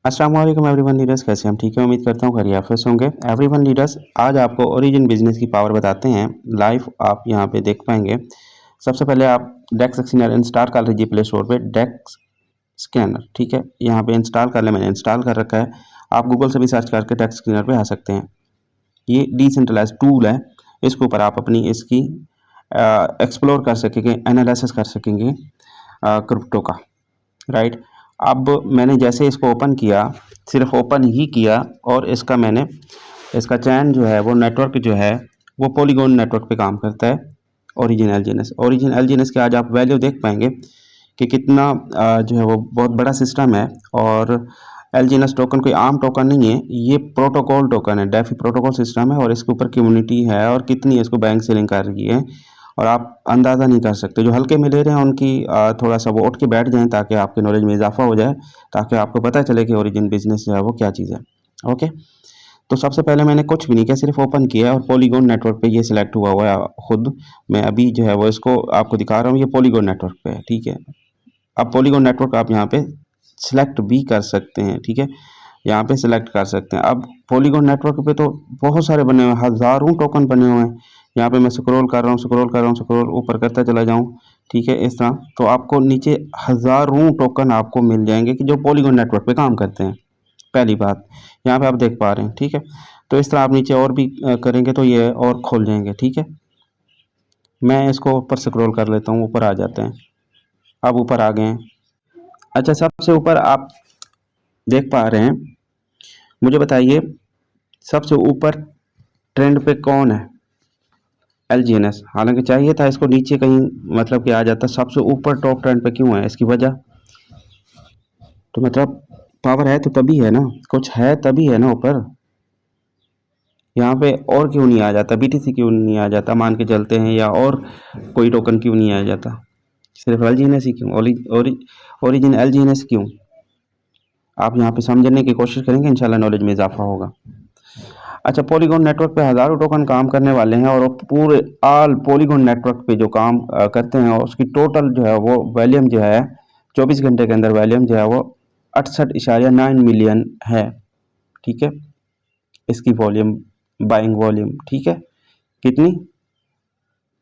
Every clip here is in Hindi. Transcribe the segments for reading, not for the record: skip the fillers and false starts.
अस्सलाम वालेकुम एवरीवन लीडर्स, कैसे हम ठीक है। उम्मीद करता हूँ खैरियत से होंगे। एवरीवन लीडर्स, आज आपको ओरिजिन बिजनेस की पावर बताते हैं लाइव। आप यहाँ पे देख पाएंगे। सबसे पहले आप डेक्स स्कैनर इंस्टॉल कर लीजिए प्ले स्टोर पे। डेक्स स्कैनर, ठीक है, यहाँ पे इंस्टॉल कर ले। मैंने इंस्टॉल कर रखा है। आप गूगल से भी सर्च करके डेक्स स्कैनर पे आ सकते हैं। ये डिसेंट्रलाइज टूल है। इसके ऊपर आप अपनी इसकी एक्सप्लोर कर सकेंगे, एनालिसिस कर सकेंगे क्रिप्टो का, राइट। अब मैंने जैसे इसको ओपन किया, सिर्फ ओपन ही किया, और इसका चैन जो है वो नेटवर्क जो है वो पॉलीगॉन नेटवर्क पे काम करता है। ओरिजिन एलजीएनएस के आज आप वैल्यू देख पाएंगे कि कितना जो है वो बहुत बड़ा सिस्टम है। और एलजीएनएस टोकन कोई आम टोकन नहीं है, ये प्रोटोकॉल टोकन है, डेफी प्रोटोकॉल सिस्टम है। और इसके ऊपर कम्युनिटी है और कितनी इसको बैंक से लिंक कर रही है, और आप अंदाज़ा नहीं कर सकते। जो हल्के में ले रहे हैं उनकी थोड़ा सा वो उठ के बैठ जाएं, ताकि आपके नॉलेज में इजाफा हो जाए, ताकि आपको पता चले कि ओरिजिन बिजनेस जो है वो क्या चीज़ है। ओके, तो सबसे पहले मैंने कुछ भी नहीं किया, सिर्फ ओपन किया और पॉलीगॉन नेटवर्क पे ये सिलेक्ट हुआ है खुद। मैं अभी जो है वो इसको आपको दिखा रहा हूँ, ये पॉलीगॉन नेटवर्क पे है, ठीक है। अब पॉलीगॉन नेटवर्क आप यहाँ पे सिलेक्ट भी कर सकते हैं, ठीक है, यहाँ पे सिलेक्ट कर सकते हैं। अब पॉलीगॉन नेटवर्क पे तो बहुत सारे बने हुए हैं, हज़ारों टोकन बने हुए हैं। यहाँ पे मैं स्क्रॉल कर रहा हूँ, स्क्रॉल ऊपर करता चला जाऊँ, ठीक है, इस तरह। तो आपको नीचे हज़ारों टोकन आपको मिल जाएंगे कि जो पॉलीगॉन नेटवर्क पे काम करते हैं। पहली बात यहाँ पे आप देख पा रहे हैं, ठीक है। तो इस तरह आप नीचे और भी करेंगे तो ये और खोल जाएंगे, ठीक है। मैं इसको ऊपर स्क्रॉल कर लेता हूँ, ऊपर आ जाते हैं। अब ऊपर आ गए हैं। अच्छा, सबसे ऊपर आप देख पा रहे हैं। मुझे बताइए, सबसे ऊपर ट्रेंड पे कौन है? एलजीएनएस। हालांकि चाहिए था इसको नीचे कहीं, मतलब कि आ जाता। सबसे ऊपर टॉप ट्रेंड पे क्यों है? इसकी वजह तो मतलब पावर है तो तभी है ना, कुछ है तभी है ना ऊपर। यहाँ पे और क्यों नहीं आ जाता? बीटीसी क्यों नहीं आ जाता? मान के चलते हैं, या और कोई टोकन क्यों नहीं आ जाता? सिर्फ एलजीएनएस ही क्यों? ओरिजिन एलजीएनएस क्यों? आप यहाँ पे समझने की कोशिश करेंगे, इंशाल्लाह नॉलेज में इजाफा होगा। अच्छा, पॉलीगॉन नेटवर्क पे हज़ारों टोकन काम करने वाले हैं, और पूरे ऑल पॉलीगॉन नेटवर्क पे जो काम करते हैं, और उसकी टोटल जो है वो वॉल्यूम जो है 24 घंटे के अंदर वॉल्यूम जो है वो 68.9 मिलियन है, ठीक है। इसकी वॉल्यूम, बाइंग वॉल्यूम, ठीक है, कितनी?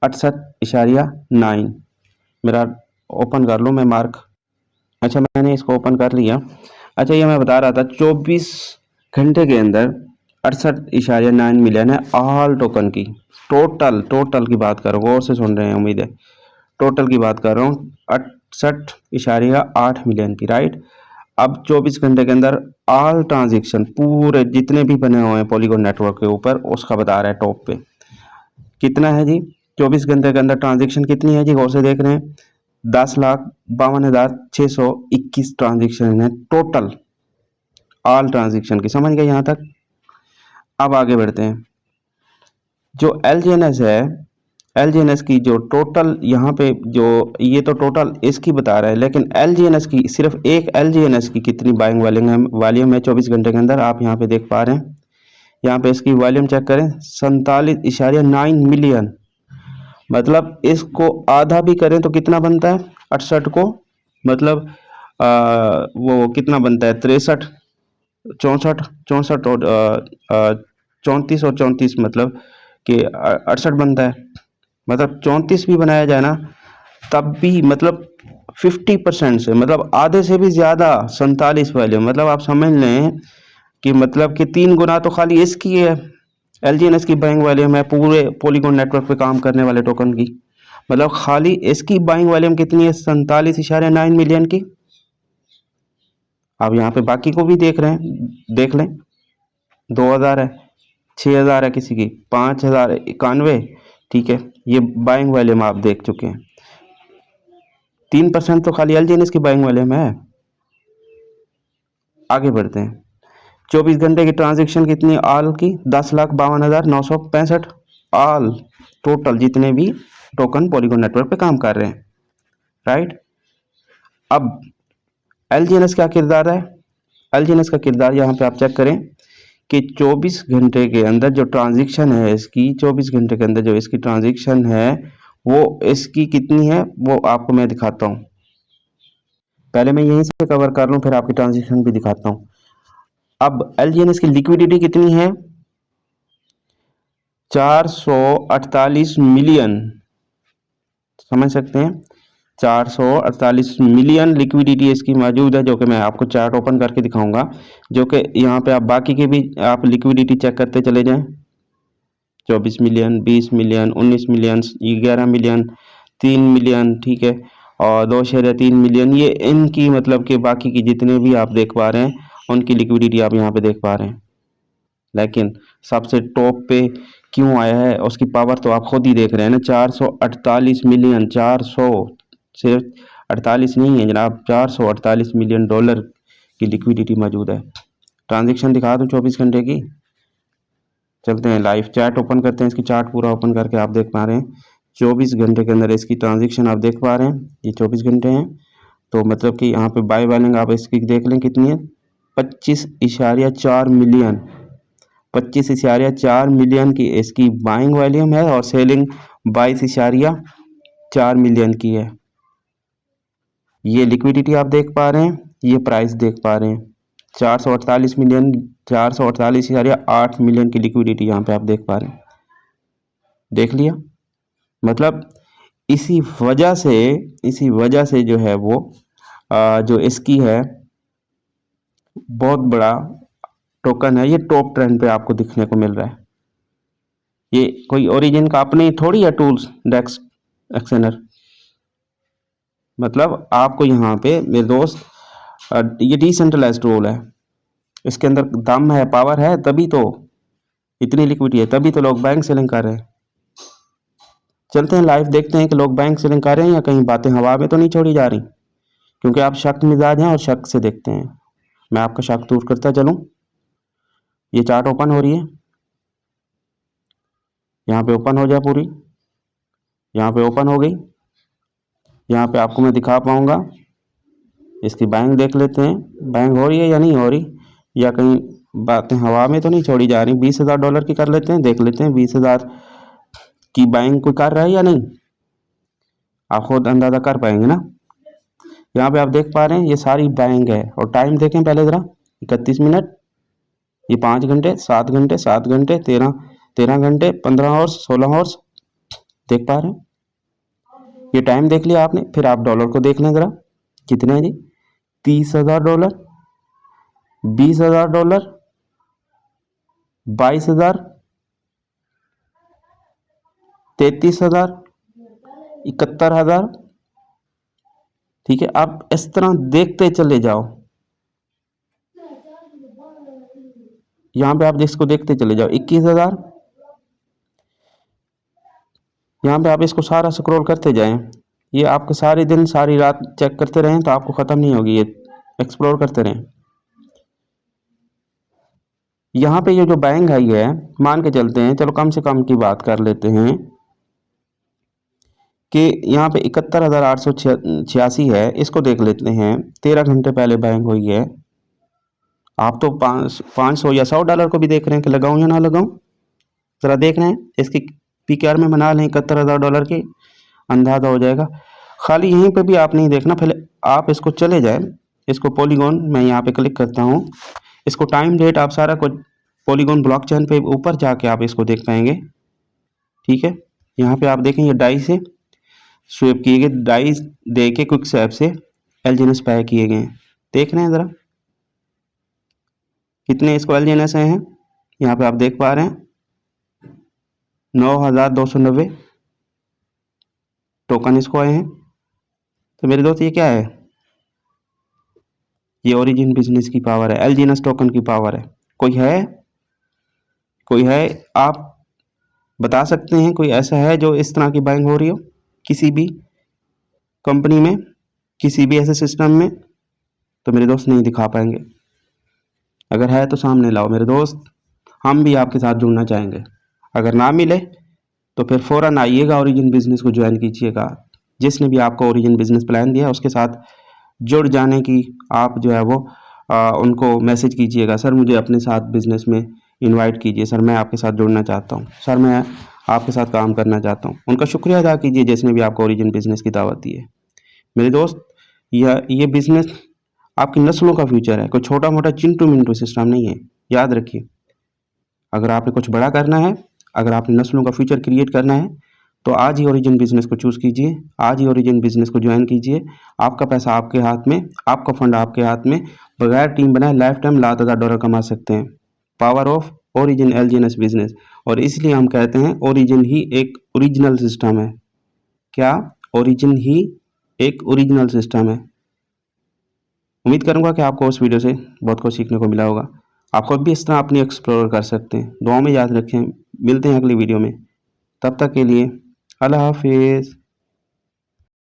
68.9। मेरा ओपन कर लो मैं मार्क। अच्छा, मैंने इसको ओपन कर लिया। अच्छा, ये मैं बता रहा था 24 घंटे के अंदर 68.9 मिलियन है ऑल टोकन की। टोटल की बात कर रहा हूँ, गौर से सुन रहे हैं उम्मीद है। टोटल की बात कर रहा हूँ 68.8 मिलियन की, राइट। अब 24 घंटे के अंदर ऑल ट्रांजेक्शन पूरे जितने भी बने हुए हैं पॉलीगॉन नेटवर्क के ऊपर, उसका बता रहा है टॉप पे कितना है जी। 24 घंटे के अंदर ट्रांजेक्शन कितनी है जी? गौर से देख रहे हैं। 10,52,621 ट्रांजेक्शन है टोटल ऑल ट्रांजेक्शन की। समझ गए यहाँ तक? अब आगे बढ़ते हैं। जो एलजीएनएस है, एलजीएनएस की जो टोटल यहाँ पे जो ये तो टोटल इसकी बता रहा है, लेकिन एलजीएनएस की सिर्फ एक एलजीएनएस की कितनी बाइंग वॉल्यूम है 24 घंटे के अंदर? आप यहाँ पे देख पा रहे हैं। यहाँ पे इसकी वॉल्यूम चेक करें, 47.9 मिलियन। मतलब इसको आधा भी करें तो कितना बनता है? 68 को मतलब वो कितना बनता है? 63, 64, 64 और 34 और 34, मतलब कि 68 बनता है। मतलब 34 भी बनाया जाए ना, तब भी मतलब 50% से, मतलब आधे से भी ज़्यादा 47 वैल्यू। मतलब आप समझ लें कि मतलब कि 3 गुना तो खाली इसकी है, एलजीएनएस की बाइंग वॉल्यूम है पूरे पॉलीगॉन नेटवर्क पे काम करने वाले टोकन की। मतलब खाली इसकी बाइंग वॉल्यूम कितनी है? 47.9 मिलियन की। अब यहाँ पे बाकी को भी देख रहे हैं, देख लें। 2000 है, 6000 है, किसी की 5091, ठीक है। ये बाइंग वॉल्यूम आप देख चुके हैं। 3% तो खाली एलजीएनएस की बाइंग वॉल्यूम है। आगे बढ़ते हैं। 24 घंटे की ट्रांजेक्शन कितनी ऑल की? 10,52,965 ऑल टोटल जितने भी टोकन पॉलीगॉन नेटवर्क पे काम कर रहे हैं, राइट। अब एलजीएनएस क्या किरदार है? एलजीएनएस का किरदार यहाँ पे आप चेक करें कि 24 घंटे के अंदर जो ट्रांजेक्शन है इसकी, 24 घंटे के अंदर जो इसकी ट्रांजेक्शन है वो इसकी कितनी है वो आपको मैं दिखाता हूँ। पहले मैं यहीं से कवर कर लूँ, फिर आपकी ट्रांजेक्शन भी दिखाता हूँ। अब एलजीएनएस की लिक्विडिटी कितनी है? 448 मिलियन, समझ सकते हैं, 448 मिलियन लिक्विडिटी इसकी मौजूद है, जो कि मैं आपको चार्ट ओपन करके दिखाऊंगा, जो कि यहाँ पे आप बाकी के भी आप लिक्विडिटी चेक करते चले जाएं। 24 million, 20 million, 19 million, 11 million, 3 million, ठीक है, और 2.3 मिलियन, ये इनकी मतलब कि बाकी की जितने भी आप देख पा रहे हैं उनकी लिक्विडिटी आप यहाँ पे देख पा रहे हैं। लेकिन सबसे टॉप पे क्यों आया है, उसकी पावर तो आप खुद ही देख रहे हैं ना, 448 मिलियन, 400 सिर्फ 48 नहीं है जनाब, 448 मिलियन डॉलर की लिक्विडिटी मौजूद है। ट्रांजेक्शन दिखा दूं 24 घंटे की, चलते हैं लाइव चार्ट ओपन करते हैं, इसकी चार्ट पूरा ओपन करके आप देख पा रहे हैं 24 घंटे के अंदर इसकी ट्रांजेक्शन आप देख पा रहे हैं, ये 24 घंटे हैं। तो मतलब कि यहाँ पे बाय वैल्यूइंग आप इसकी देख लें कितनी है, 25.4 मिलियन, 25.4 मिलियन की इसकी बाइंग वॉल्यूम है और सेलिंग 22.4 मिलियन की है। ये लिक्विडिटी आप देख पा रहे हैं, ये प्राइस देख पा रहे हैं, 448 मिलियन, 448.8 मिलियन की लिक्विडिटी यहाँ पे आप देख पा रहे हैं। देख लिया, मतलब इसी वजह से जो है वो जो इसकी है बहुत बड़ा टोकन है, ये टॉप ट्रेंड पे आपको दिखने को मिल रहा है। ये कोई ओरिजिन का अपनी थोड़ी है टूल्स डेक्स एक्सेनर, मतलब आपको यहाँ पे मेरे दोस्त ये डिसेंट्रलाइज टूल है, इसके अंदर दम है, पावर है, तभी तो इतनी लिक्विडिटी है, तभी तो लोग बैंक सेलिंग कर रहे हैं। चलते हैं लाइव, देखते हैं कि लोग बैंक सेलिंग कर रहे हैं या कहीं बातें हवा में तो नहीं छोड़ी जा रही, क्योंकि आप शक मिजाज हैं और शक से देखते हैं। मैं आपका शक दूर करता चलूँ। ये चार्ट ओपन हो रही है, यहाँ पे ओपन हो जाए पूरी, यहाँ पे ओपन हो गई, यहाँ पे आपको मैं दिखा पाऊंगा। इसकी बैंक देख लेते हैं, बैंक हो रही है या नहीं हो रही, या कहीं बातें हवा में तो नहीं छोड़ी जा रही। 20,000 डॉलर की कर लेते हैं, देख लेते हैं 20,000 की बैंक कोई कर रहा है या नहीं, आप खुद अंदाजा कर पाएंगे ना। यहाँ पे आप देख पा रहे हैं ये सारी बैंक है, और टाइम देखें पहले ज़रा, 31 मिनट, ये 5 घंटे, 7 घंटे, 7 घंटे, 13 घंटे, 15 आवर्स, 16 आवर्स, देख पा रहे हैं। ये टाइम देख लिया आपने, फिर आप डॉलर को देख लें ज़रा, कितने हैं जी, 30,000 डॉलर, 20,000 डॉलर, 22,000, 33,000, 71,000, ठीक है। आप इस तरह देखते चले जाओ, यहाँ पे आप इसको देखते चले जाओ, 21,000, यहाँ पे आप इसको सारा स्क्रॉल करते जाएं, ये आपके सारे दिन सारी रात चेक करते रहें तो आपको ख़त्म नहीं होगी, ये एक्सप्लोर करते रहें। यहाँ पे ये जो बैंक आई है, मान के चलते हैं, चलो कम से कम की बात कर लेते हैं कि यहाँ पे 71,886 है, इसको देख लेते हैं, 13 घंटे पहले बैंक हुई है। आप तो 500 या 100 डॉलर को भी देख रहे हैं कि लगाऊं या ना लगाऊं, ज़रा देख रहे हैं, इसकी पीकेआर में बना लें 71,000 डॉलर की, अंदाजा हो जाएगा। खाली यहीं पे भी आप नहीं देखना, पहले आप इसको चले जाए, इसको पॉलीगॉन, मैं यहाँ पे क्लिक करता हूँ, इसको टाइम डेट आप सारा कुछ पॉलीगॉन ब्लॉकचेन पे ऊपर जाके आप इसको देख पाएंगे, ठीक है। यहाँ पे आप देखें ये डाई से स्वेप किए गए, डाई दे के क्विक स्वैप से एलजीएनएस पे किए गए हैं, देख रहे हैं ज़रा कितने इसको एलजीएनएस हैं, यहाँ पे आप देख पा रहे हैं 9,290 टोकन इसको आए हैं। तो मेरे दोस्त ये क्या है, ये ओरिजिन बिजनेस की पावर है, एलजीएनएस टोकन की पावर है। कोई है आप बता सकते हैं, कोई ऐसा है जो इस तरह की बाइंग हो रही हो किसी भी कंपनी में, किसी भी ऐसे सिस्टम में? तो मेरे दोस्त नहीं दिखा पाएंगे। अगर है तो सामने लाओ मेरे दोस्त, हम भी आपके साथ जुड़ना चाहेंगे। अगर ना मिले तो फिर फ़ौरन आइएगा, ओरिजिन बिजनेस को ज्वाइन कीजिएगा। जिसने भी आपको ओरिजिन बिजनेस प्लान दिया उसके साथ जुड़ जाने की आप जो है वो उनको मैसेज कीजिएगा, सर मुझे अपने साथ बिजनेस में इनवाइट कीजिए, सर मैं आपके साथ जुड़ना चाहता हूँ, सर मैं आपके साथ काम करना चाहता हूँ। उनका शुक्रिया अदा कीजिए जिसने भी आपको ओरिजिन बिजनेस की दावत दी है। मेरे दोस्त ये बिज़नेस आपकी नस्लों का फ्यूचर है, कोई छोटा मोटा चिंटू मिंटू सिस्टम नहीं है, याद रखिए। अगर आपने कुछ बड़ा करना है, अगर आपने नस्लों का फ्यूचर क्रिएट करना है, तो आज ही ओरिजिन बिजनेस को चूज़ कीजिए, आज ही ओरिजिन बिजनेस को ज्वाइन कीजिए। आपका पैसा आपके हाथ में, आपका फंड आपके हाथ में, बगैर टीम बनाए लाइफ टाइम लाख हज़ार डॉलर कमा सकते हैं। Power of origin एलजीएनएस business. और इसलिए हम कहते हैं ओरिजिन ही एक ओरिजिनल सिस्टम है। क्या? ओरिजिन ही एक ओरिजिनल सिस्टम है। उम्मीद करूंगा कि आपको उस वीडियो से बहुत कुछ सीखने को मिला होगा। आप खुद भी इस तरह अपनी एक्सप्लोर कर सकते हैं। दुआओं में याद रखें। मिलते हैं अगली वीडियो में। तब तक के लिए अल्लाह हाफिज़।